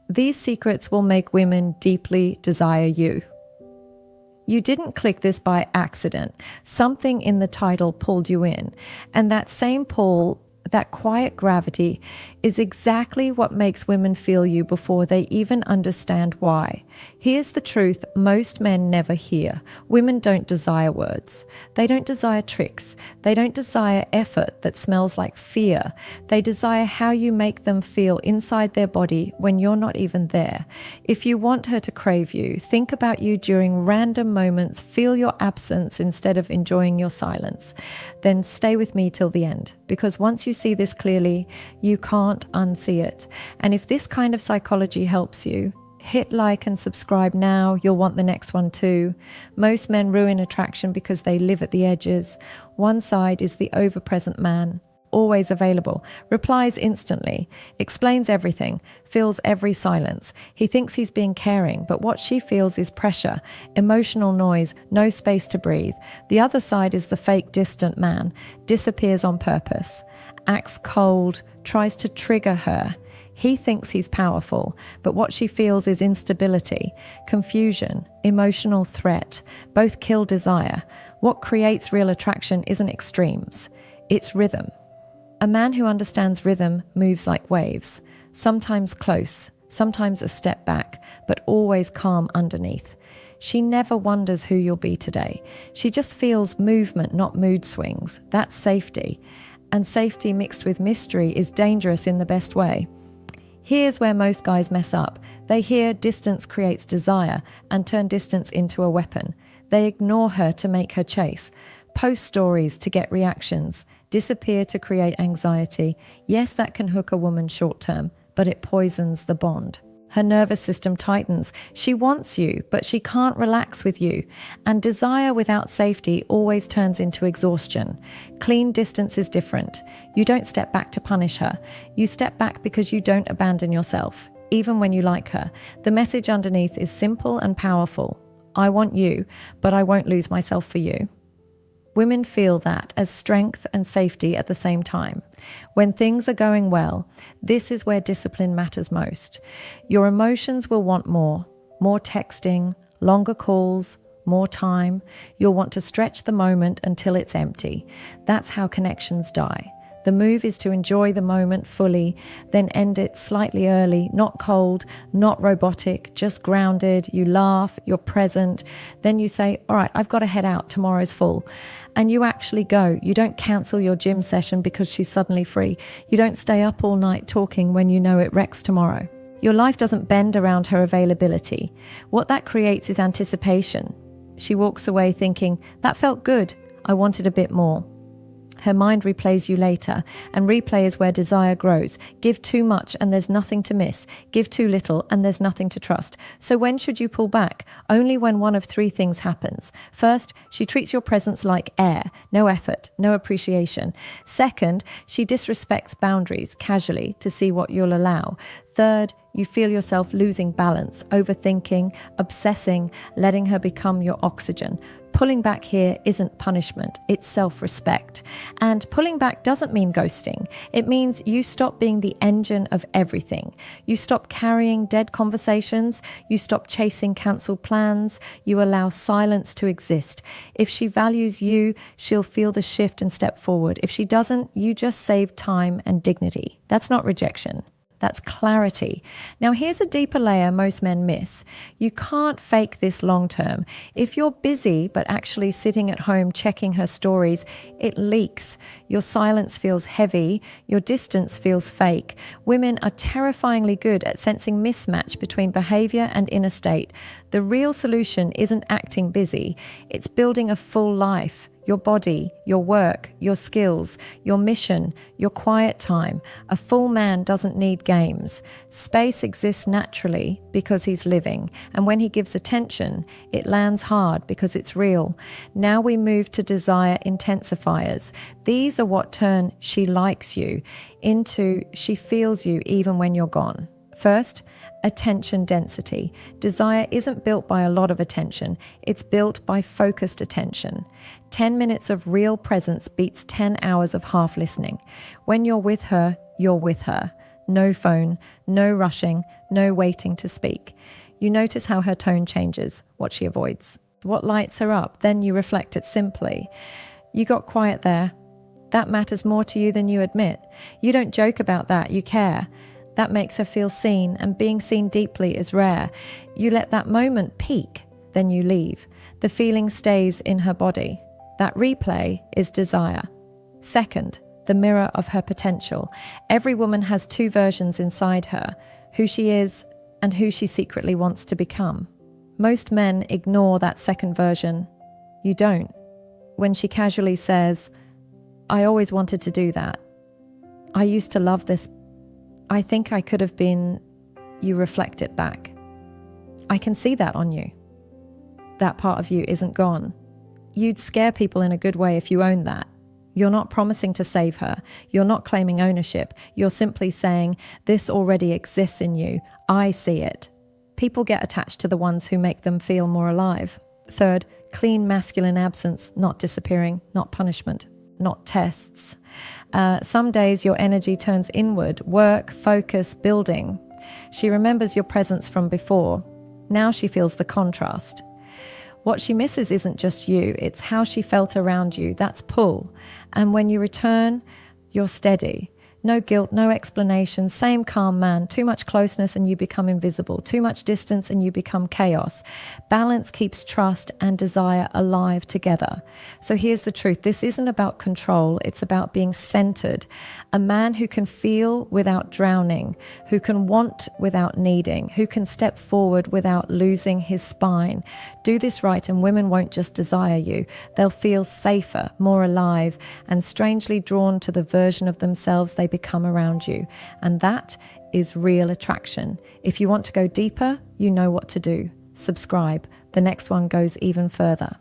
These secrets will make women deeply desire you. You didn't click this by accident. Something in the title pulled you in. And that same pull, that quiet gravity, is exactly what makes women feel you before they even understand why. Here's the truth most men never hear. Women don't desire words. They don't desire tricks. They don't desire effort that smells like fear. They desire how you make them feel inside their body when you're not even there. If you want her to crave you, think about you during random moments, feel your absence instead of enjoying your silence. Then stay with me till the end, because once you see this clearly, you can't unsee it. And if this kind of psychology helps you, hit like and subscribe now. You'll want the next one too. Most men ruin attraction because they live at the edges. One side is the over-present man, always available, replies instantly, explains everything, fills every silence. He thinks he's being caring, but what she feels is pressure, emotional noise, no space to breathe. The other side is the fake distant man, disappears on purpose, acts cold, tries to trigger her. He thinks he's powerful, but what she feels is instability, confusion, emotional threat. Both kill desire. What creates real attraction isn't extremes, it's rhythm. A man who understands rhythm moves like waves, sometimes close, sometimes a step back, but always calm underneath. She never wonders who you'll be today. She just feels movement, not mood swings. That's safety. And safety mixed with mystery is dangerous in the best way. Here's where most guys mess up. They hear distance creates desire and turn distance into a weapon. They ignore her to make her chase, post stories to get reactions, disappear to create anxiety. Yes, that can hook a woman short term, but it poisons the bond. Her nervous system tightens. She wants you, but she can't relax with you. And desire without safety always turns into exhaustion. Clean distance is different. You don't step back to punish her. You step back because you don't abandon yourself, even when you like her. The message underneath is simple and powerful. I want you, but I won't lose myself for you. Women feel that as strength and safety at the same time. When things are going well, this is where discipline matters most. Your emotions will want more texting, longer calls, more time. You'll want to stretch the moment until it's empty. That's how connections die. The move is to enjoy the moment fully, then end it slightly early, not cold, not robotic, just grounded. You laugh, you're present. Then you say, all right, I've got to head out, tomorrow's full. And you actually go. You don't cancel your gym session because she's suddenly free. You don't stay up all night talking when you know it wrecks tomorrow. Your life doesn't bend around her availability. What that creates is anticipation. She walks away thinking, that felt good. I wanted a bit more. Her mind replays you later, and replay is where desire grows. Give too much and there's nothing to miss. Give too little and there's nothing to trust. So when should you pull back? Only when one of three things happens. First, she treats your presence like air, no effort, no appreciation. Second, she disrespects boundaries casually to see what you'll allow. Third, you feel yourself losing balance, overthinking, obsessing, letting her become your oxygen. Pulling back here isn't punishment, it's self-respect. And pulling back doesn't mean ghosting. It means you stop being the engine of everything. You stop carrying dead conversations. You stop chasing cancelled plans. You allow silence to exist. If she values you, she'll feel the shift and step forward. If she doesn't, you just save time and dignity. That's not rejection. That's clarity. Now, here's a deeper layer most men miss. You can't fake this long term. If you're busy, but actually sitting at home checking her stories, it leaks. Your silence feels heavy. Your distance feels fake. Women are terrifyingly good at sensing mismatch between behavior and inner state. The real solution isn't acting busy. It's building a full life. Your body, your work, your skills, your mission, your quiet time. A full man doesn't need games. Space exists naturally because he's living. And when he gives attention, it lands hard because it's real. Now we move to desire intensifiers. These are what turn she likes you into she feels you even when you're gone. First, attention density. Desire isn't built by a lot of attention. It's built by focused attention. 10 minutes of real presence beats 10 hours of half listening. When you're with her, you're with her. No phone, no rushing, no waiting to speak. You notice how her tone changes, what she avoids, what lights her up. Then you reflect it simply. You got quiet there. That matters more to you than you admit. You don't joke about that, you care. That makes her feel seen, and being seen deeply is rare. You let that moment peak, then you leave. The feeling stays in her body. That replay is desire. Second, the mirror of her potential. Every woman has two versions inside her, who she is and who she secretly wants to become. Most men ignore that second version. You don't. When she casually says, I always wanted to do that. I used to love this. I think I could have been, you reflect it back. I can see that on you. That part of you isn't gone. You'd scare people in a good way if you own that. You're not promising to save her. You're not claiming ownership. You're simply saying, this already exists in you. I see it. People get attached to the ones who make them feel more alive. Third, clean masculine absence, not disappearing, not punishment, not tests. Some days your energy turns inward, work, focus, building. She remembers your presence from before. Now she feels the contrast. What she misses isn't just you, it's how she felt around you. That's pull. And when you return, you're steady. No guilt, no explanation, same calm man. Too much closeness and you become invisible. Too much distance and you become chaos. Balance keeps trust and desire alive together. So here's the truth. This isn't about control. It's about being centered. A man who can feel without drowning, who can want without needing, who can step forward without losing his spine. Do this right and women won't just desire you. They'll feel safer, more alive, and strangely drawn to the version of themselves they become around you. And that is real attraction. If you want to go deeper, you know what to do. Subscribe. The next one goes even further.